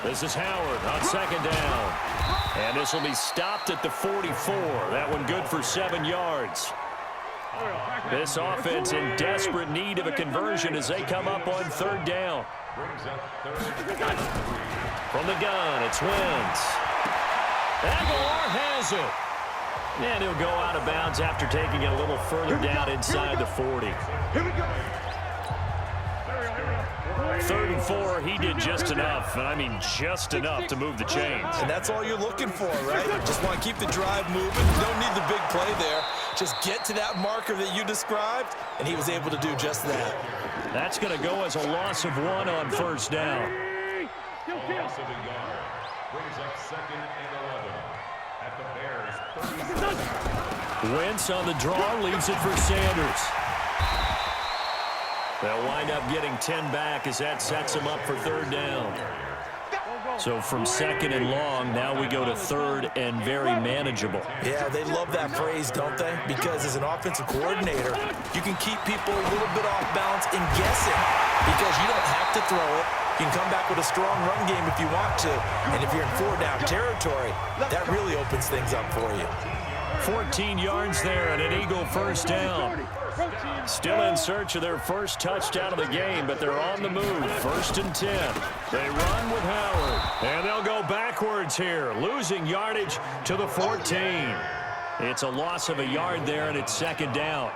This is Howard on second down. And this will be stopped at the 44. That one good for 7 yards. This offense in desperate need of a conversion as they come up on third down. From the gun, it's Wentz. Aguilar has it. And he'll go out of bounds after taking it a little further down inside the 40. 3rd and 4, he did just enough, and I mean just enough to move the chains. And that's all you're looking for, right? Just want to keep the drive moving. You don't need the big play there. Just get to that marker that you described, and he was able to do just that. That's going to go as a loss of 1 on first down. Loss of a yard. Brings up 2nd and 11 at the Bears' 30. Wentz on the draw, leaves it for Sanders. They'll wind up getting 10 back as that sets them up for third down. So from 2nd and long, now we go to 3rd and very manageable. Yeah, they love that phrase, don't they? Because as an offensive coordinator, you can keep people a little bit off balance and guessing because you don't have to throw it. You can come back with a strong run game if you want to. And if you're in 4-down territory, that really opens things up for you. 14 yards there and an Eagle first down. Still in search of their first touchdown of the game, but they're on the move. 1st and 10. They run with Howard. And they'll go backwards here, losing yardage to the 14. It's a loss of a yard there, and it's 2nd down.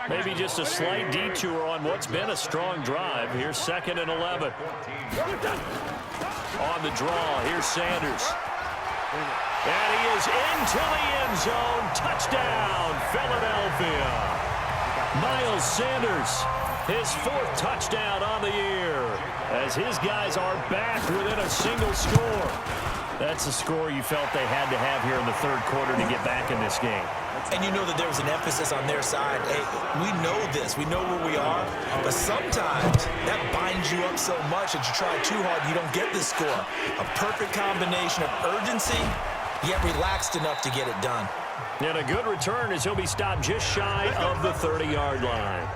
Maybe just a slight detour on what's been a strong drive. Here's 2nd and 11. On the draw, here's Sanders. And he is into the end zone. Touchdown, Philadelphia. Miles Sanders, his 4th touchdown on the year, as his guys are back within a single score. That's a score you felt they had to have here in the 3rd quarter to get back in this game. And you know that there was an emphasis on their side. Hey, we know this. We know where we are. But sometimes that binds you up so much that you try too hard and you don't get this score. A perfect combination of urgency, yet relaxed enough to get it done. And a good return as he'll be stopped just shy of the 30-yard line.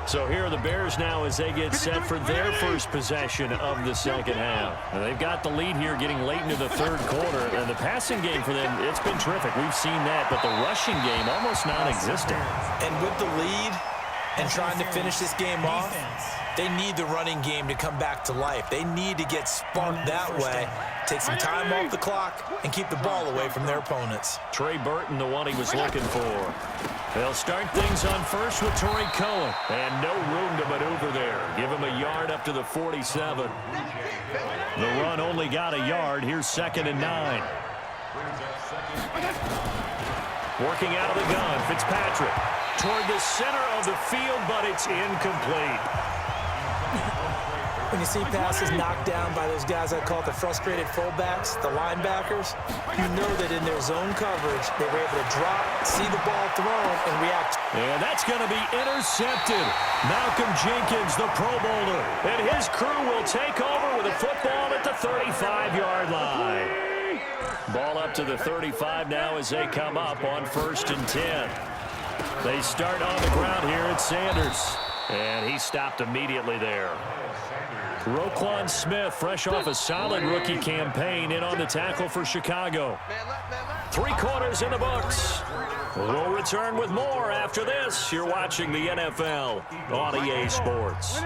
So here are the Bears now as they get set for their first possession of the 2nd half. And they've got the lead here getting late into the 3rd quarter. And the passing game for them, it's been terrific. We've seen that, but the rushing game almost non-existent. And with the lead and trying to finish this game off, they need the running game to come back to life. They need to get sparked that way, take some time off the clock, and keep the ball away from their opponents. Trey Burton, the one he was looking for. They'll start things on first with Torrey Cohen. And no room to maneuver there. Give him a yard up to the 47. The run only got a yard. Here's 2nd and 9. Working out of the gun, Fitzpatrick. Toward the center of the field, but it's incomplete. When you see passes knocked down by those guys I call the frustrated fullbacks, the linebackers, you know that in their zone coverage, they were able to drop, see the ball thrown, and react. And that's going to be intercepted. Malcolm Jenkins, the Pro Bowler, and his crew will take over with a football at the 35-yard line. Ball up to the 35 now as they come up on 1st and 10. They start on the ground here at Sanders, and he stopped immediately there. Roquan Smith, fresh off a solid rookie campaign, in on the tackle for Chicago. 3 quarters in the books. We'll return with more after this. You're watching the NFL on EA Sports.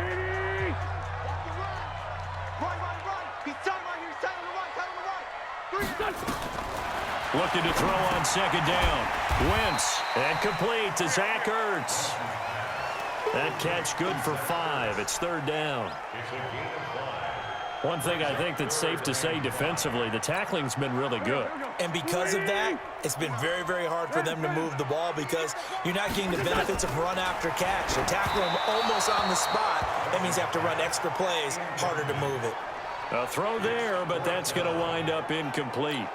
Looking to throw on 2nd down. Wentz, and complete to Zach Ertz. That catch good for 5. It's 3rd down. One thing I think that's safe to say defensively, the tackling's been really good. And because of that, it's been very, very hard for them to move the ball because you're not getting the benefits of run after catch. They're tackling them almost on the spot. That means you have to run extra plays, harder to move it. A throw there, but that's going to wind up incomplete.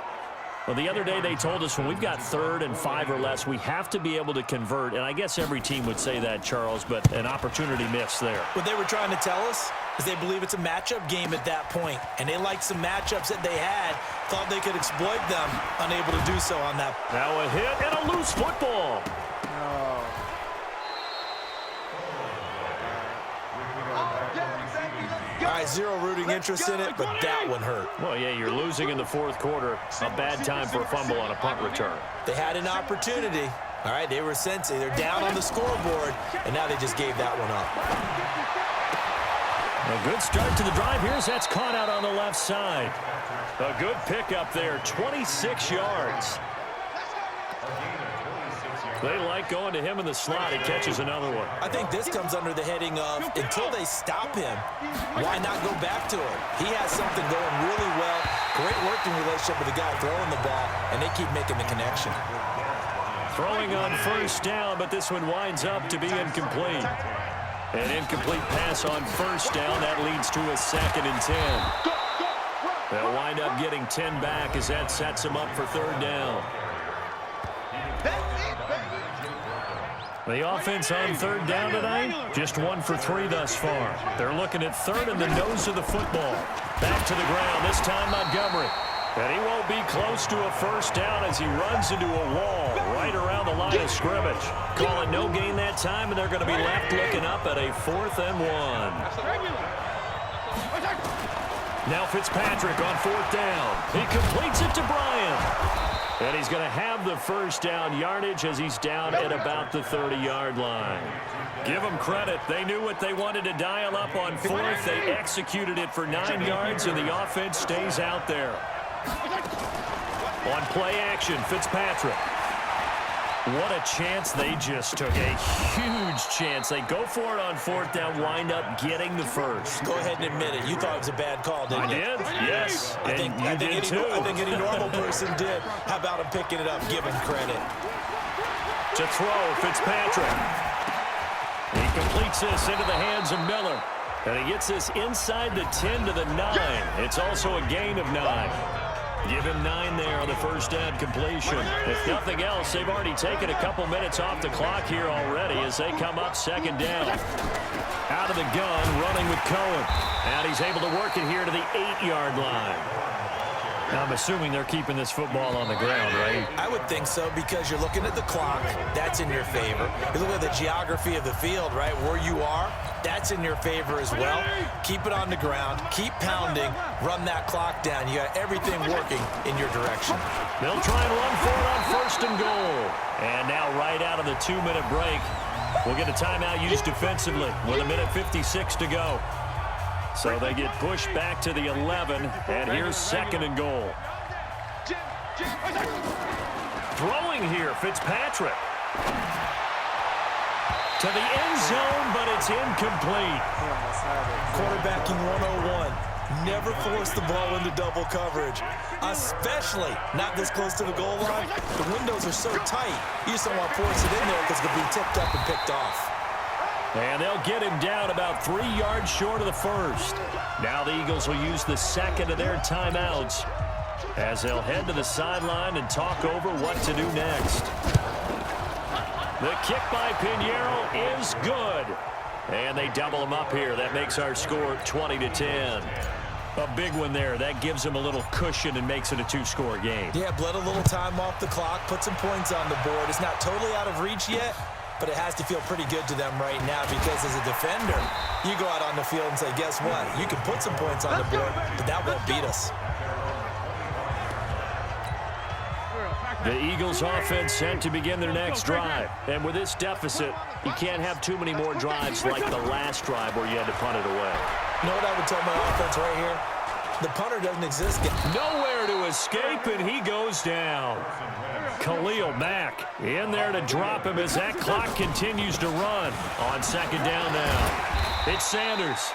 Well, the other day they told us when we've got 3rd and 5 or less, we have to be able to convert. And I guess every team would say that, Charles, but an opportunity missed there. What they were trying to tell us is they believe it's a matchup game at that point. And they liked some matchups that they had, thought they could exploit them, unable to do so on that. Now a hit and a loose football. zero rooting interest in it, but that one hurt. Well, yeah, you're losing in the fourth quarter. A bad time for a fumble on a punt return. They had an opportunity. All right, they were sensing. They're down on the scoreboard, and now they just gave that one up. A good start to the drive. That's caught out on the left side. A good pickup there, 26 yards. They like going to him in the slot. He catches another one. I think this comes under the heading of, until they stop him, why not go back to him? He has something going really well. Great working relationship with the guy throwing the ball, and they keep making the connection. Throwing on first down, but this one winds up to be incomplete. An incomplete pass on first down. That leads to a 2nd and 10. They'll wind up getting 10 back as that sets them up for third down. The offense on third down tonight, just 1 for 3 thus far. They're looking at third and the nose of the football. Back to the ground, this time Montgomery. And he won't be close to a first down as he runs into a wall right around the line of scrimmage. Calling no gain that time, and they're going to be left looking up at a 4th and 1. Now Fitzpatrick on 4th down. He completes it to Bryant. And he's going to have the first down yardage as he's down at about the 30-yard line. Give them credit. They knew what they wanted to dial up on 4th. They executed it for 9 yards, and the offense stays out there. On play action, Fitzpatrick. What a chance they just took. A huge chance. They go for it on 4th down, wind up getting the first. Go ahead and admit it. You thought it was a bad call, didn't you? I did? Yes. I think any normal person did. How about him picking it up? Give him credit. To throw, Fitzpatrick. He completes this into the hands of Miller. And he gets this inside the 10 to the 9. It's also a gain of 9. Give him 9 there on the first down completion. If nothing else, they've already taken a couple minutes off the clock here already as they come up 2nd down. Out of the gun, running with Cohen. And he's able to work it here to the 8-yard line. I'm assuming they're keeping this football on the ground, right? I would think so, because you're looking at the clock. That's in your favor. You look at the geography of the field, right? Where you are, that's in your favor as well. Keep it on the ground. Keep pounding. Run that clock down. You got everything working in your direction. They'll try and run for it on 1st and goal. And now right out of the 2-minute break, we'll get a timeout used defensively with 1:56 to go. So they get pushed back to the 11, and here's 2nd and goal. Throwing here, Fitzpatrick. To the end zone, but it's incomplete. Quarterbacking 101. Never force the ball into double coverage, especially not this close to the goal line. The windows are so tight, you just don't want to force it in there because it could be tipped up and picked off. And they'll get him down about 3 yards short of the first. Now the Eagles will use the 2nd of their timeouts as they'll head to the sideline and talk over what to do next. The kick by Pinheiro is good. And they double him up here. That makes our score 20-10. A big one there. That gives them a little cushion and makes it a 2-score game. Yeah, bled a little time off the clock, put some points on the board. It's not totally out of reach yet, but it has to feel pretty good to them right now because as a defender, you go out on the field and say, guess what? You can put some points on the board, but that won't beat us. The Eagles offense set to begin their next drive. And with this deficit, you can't have too many more drives like the last drive where you had to punt it away. You know what I would tell my offense right here? The punter doesn't exist. Nowhere to escape, and he goes down. Khalil Mack in there to drop him as that clock continues to run on 2nd down now. It's Sanders.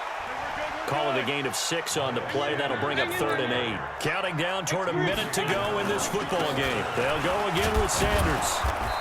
Call it a gain of 6 on the play. That'll bring up 3rd and 8. Counting down toward a minute to go in this football game. They'll go again with Sanders.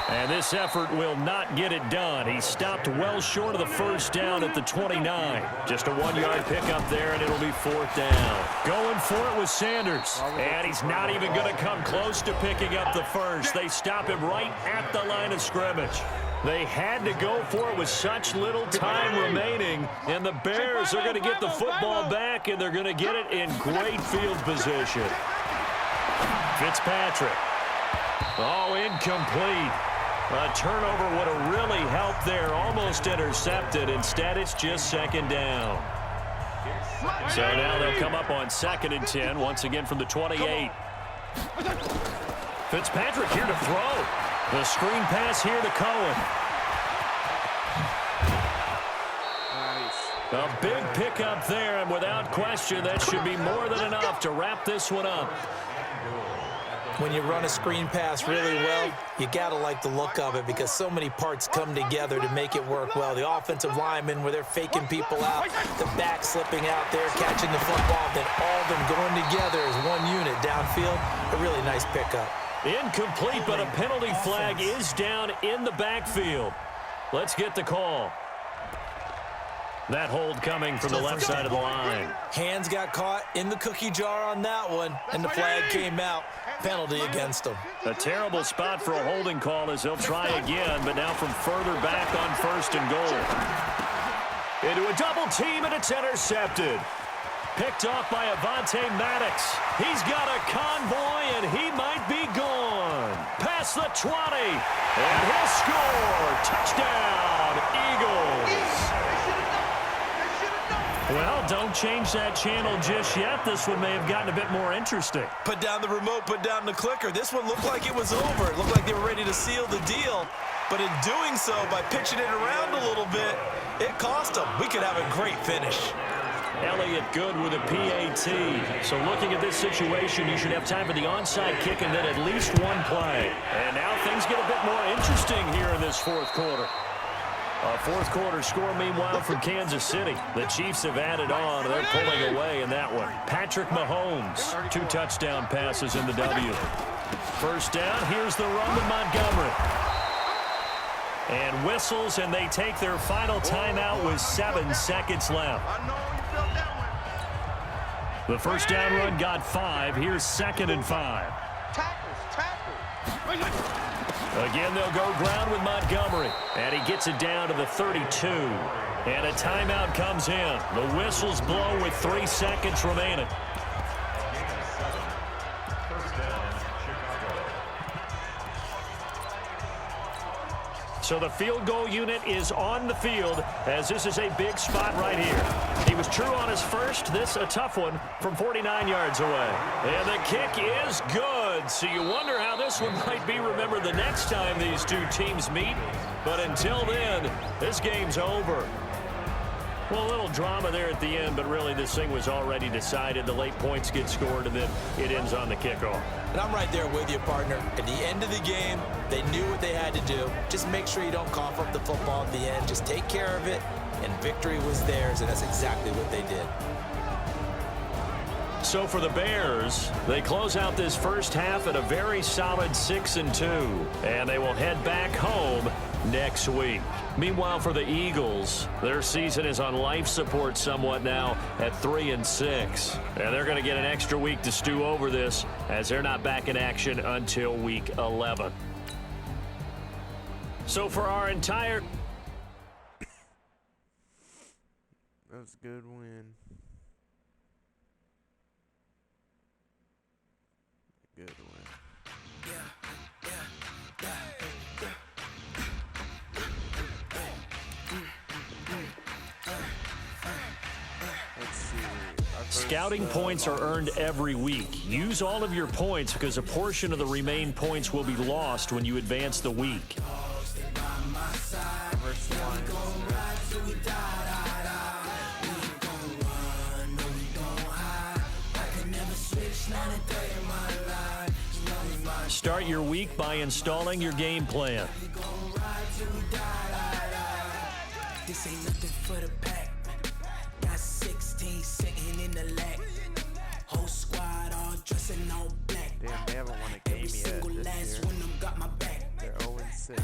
And this effort will not get it done. He stopped well short of the first down at the 29. Just a 1-yard pickup there, and it'll be 4th down. Going for it with Sanders. And he's not even going to come close to picking up the first. They stop him right at the line of scrimmage. They had to go for it with such little time remaining, and the Bears are going to get the football back, and they're going to get it in great field position. Fitzpatrick. Oh, incomplete. A turnover would have really helped there, almost intercepted. Instead, it's just 2nd down. So now they'll come up on 2nd and 10, once again from the 28. Fitzpatrick here to throw. The screen pass here to Cohen. A big pickup there, and without question, that should be more than enough to wrap this one up. When you run a screen pass really well, you got to like the look of it because so many parts come together to make it work well. The offensive linemen, where they're faking people out, the back slipping out there, catching the football, then all of them going together as one unit downfield. A really nice pickup. Incomplete, but a penalty flag is down in the backfield. Let's get the call. That hold coming from the left side of the line. Hands got caught in the cookie jar on that one, and the flag came out. Penalty against them. A terrible spot for a holding call as they'll try again, but now from further back on 1st and goal. Into a double team, and it's intercepted. Picked off by Avonte Maddox. He's got a convoy, and he might be gone. Past the 20, and he'll score. Touchdown, Eagles. Well, don't change that channel just yet. This one may have gotten a bit more interesting. Put down the remote, put down the clicker. This one looked like it was over. It looked like they were ready to seal the deal. But in doing so, by pitching it around a little bit, it cost them. We could have a great finish. Elliott good with a PAT. So looking at this situation, you should have time for the onside kick and then at least one play. And now things get a bit more interesting here in this 4th quarter. A 4th quarter score, meanwhile, from Kansas City. The Chiefs have added on. They're pulling away in that one. Patrick Mahomes, 2 touchdown passes in the W. First down, here's the run to Montgomery. And whistles, and they take their final timeout with 7 seconds left. The first down run got 5. Here's 2nd and 5. Again, they'll go ground with Montgomery. And he gets it down to the 32. And a timeout comes in. The whistles blow with 3 seconds remaining. So the field goal unit is on the field as this is a big spot right here. He was true on his first. This a tough one from 49 yards away. And the kick is good. So you wonder how this one might be remembered the next time these two teams meet. But until then, this game's over. Well, a little drama there at the end, but really this thing was already decided. The late points get scored, and then it ends on the kickoff. And I'm right there with you, partner. At the end of the game, they knew what they had to do. Just make sure you don't cough up the football at the end. Just take care of it, and victory was theirs, and that's exactly what they did. So for the Bears, they close out this first half at a very solid 6-2, and they will head back home next week. Meanwhile, for the Eagles, their season is on life support somewhat now at 3-6. And they're going to get an extra week to stew over this as they're not back in action until week 11. So for our entire... That was a good win. Good win. Scouting points are earned every week. Use all of your points because a portion of the remaining points will be lost when you advance the week. Start your week by installing your game plan. This ain't nothing for the pack. Got 16 sitting in the lap. Whole squad all dressing all black. Damn, they haven't won a game yet Single this last year. one of them got my back. They're 0-6.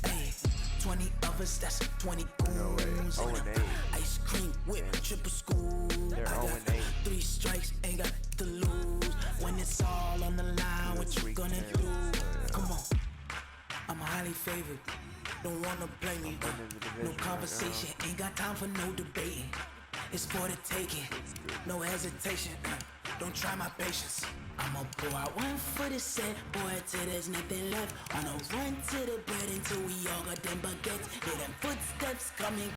Hey, 20 of us, that's 20 No way. goons. 0-8. Ice cream whip, triple school. They're I got 0-8. 3 strikes, ain't got to lose. When it's all on the line, what you gonna do? Come on, I'm highly favored. Don't wanna play me, no conversation. Ain't got time for no debating. It's for the taking, no hesitation. Don't try my patience. I'ma pour out one for the set, boy, till there's nothing left. On a run to the bread until we all got them baguettes. Hear them footsteps coming.